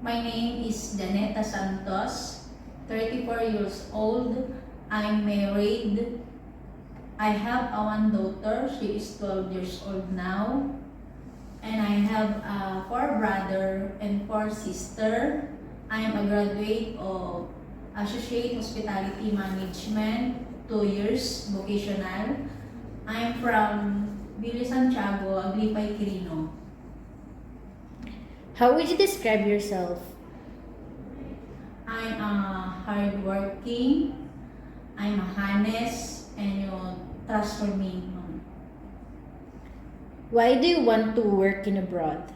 My name is Janeta Santos, 34 years old. I'm married. I have one daughter. She is 12 years old now. And I have 4 brothers and 4 sisters. I am a graduate of Associate Hospitality Management, 2 years, vocational. I am from Villa Santiago, Aglipay, Quirino. How would you describe yourself? I'm hardworking, I'm honest, and you trust for me. Why do you want to work in abroad?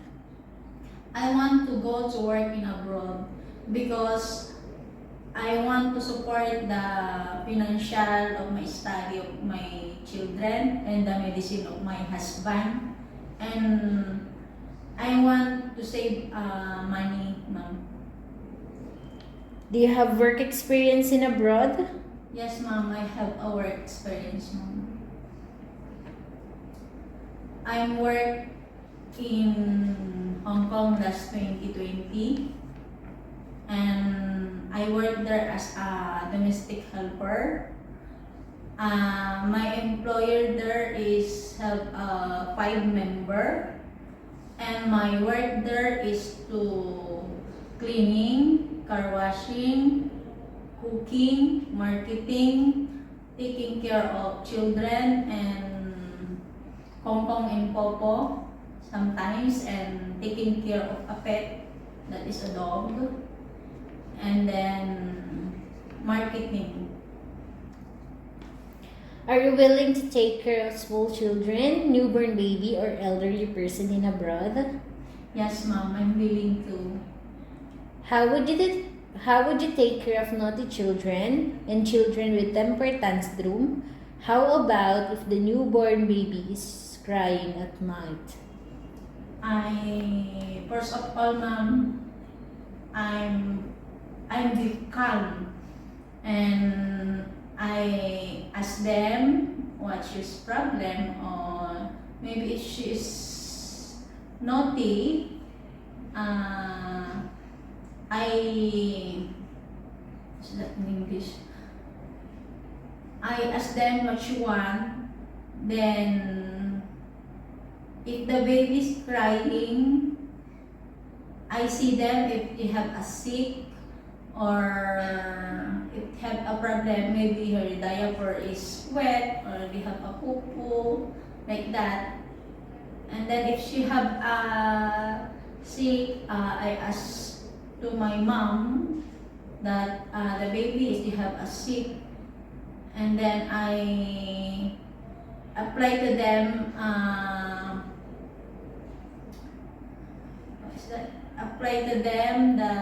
I want to go to work in abroad because I want to support the financial of my study of my children and the medicine of my husband. And I want to save money, ma'am. Do you have work experience in abroad? Yes, ma'am, I have a work experience, ma'am. I work in Hong Kong last 2020 and I work there as a domestic helper. My employer there is have 5 member and my work there is to cleaning, car washing, cooking, marketing, taking care of children and Hong Kong and Popo sometimes, and taking care of a pet that is a dog, and then marketing. Are you willing to take care of small children, newborn baby, or elderly person in abroad? Yes, ma'am, I'm willing to. How would you take care of naughty children and children with temper tantrum? How about if the newborn baby is crying at night? First of all, ma'am, I'm be calm and I ask them what's his problem, or maybe if she is naughty, what's that in English? I ask them what you want, then if the baby is crying, I see them if they have a sick or if they have a problem, maybe her diaper is wet or they have a poo-poo, like that. And then if she have a sick, I ask to my mom that the baby is they have a sick, and then I apply to them the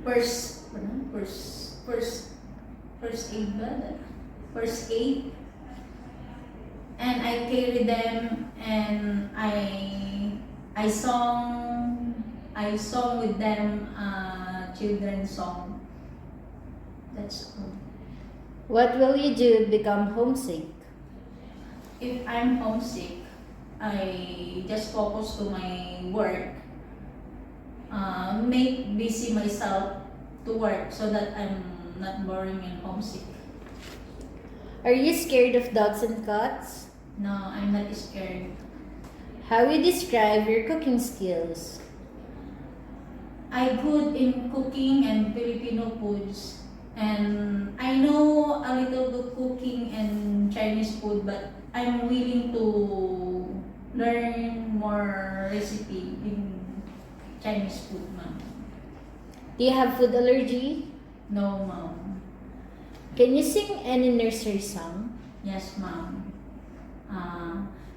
first aid ba? First aid, and I carry them and I song with them children's song. That's all. What will you do if become homesick? If I'm homesick, I just focus to my work, make busy myself to work so that I'm not boring and homesick. Are you scared of dogs and cats? No, I'm not scared. How would you describe your cooking skills? I'm good in cooking and Filipino foods, and I know a little bit cooking and Chinese food, but I'm willing to learn more recipe in Chinese food, ma'am. Do you have food allergy? No, ma'am. Can you sing any nursery song? Yes, ma'am.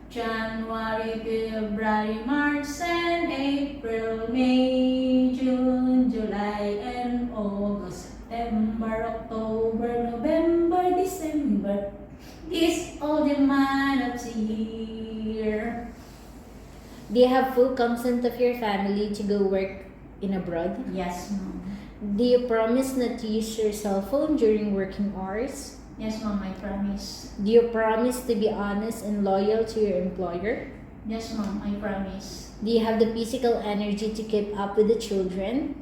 January, February, March, and April, May, June, July, and August, September, October, November, December. This all the month of the year. Do you have full consent of your family to go work in abroad? Yes, ma'am. Do you promise not to use your cell phone during working hours? Yes, ma'am, I promise. Do you promise to be honest and loyal to your employer? Yes, ma'am, I promise. Do you have the physical energy to keep up with the children?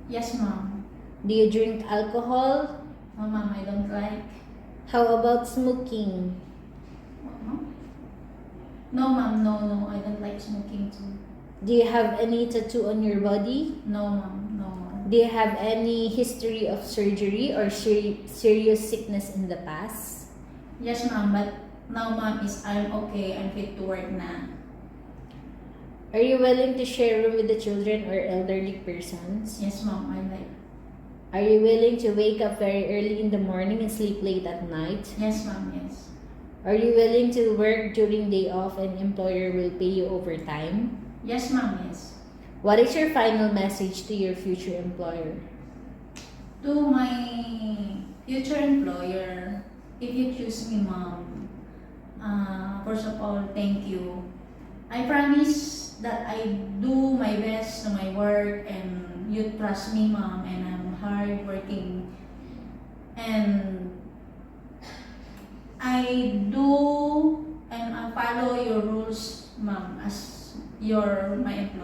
Yes, ma'am. Do you drink alcohol? No, ma'am, I don't like. How about smoking? No, ma'am, no, I don't like smoking too. Do you have any tattoo on your body? No, ma'am, no, ma'am. Do you have any history of surgery or serious sickness in the past? Yes, ma'am, but now, ma'am, I'm okay. I'm fit to work na. Are you willing to share room with the children or elderly persons? Yes, ma'am, I like. Are you willing to wake up very early in the morning and sleep late at night? Yes, ma'am, yes. Are you willing to work during day off and employer will pay you overtime? Yes, ma'am, yes. What is your final message to your future employer? To my future employer, if you choose me, ma'am, first of all, thank you. I promise that I do my best to my work and you trust me, ma'am, and I'm hard working. And I do and I follow your rules, ma'am, as my employer.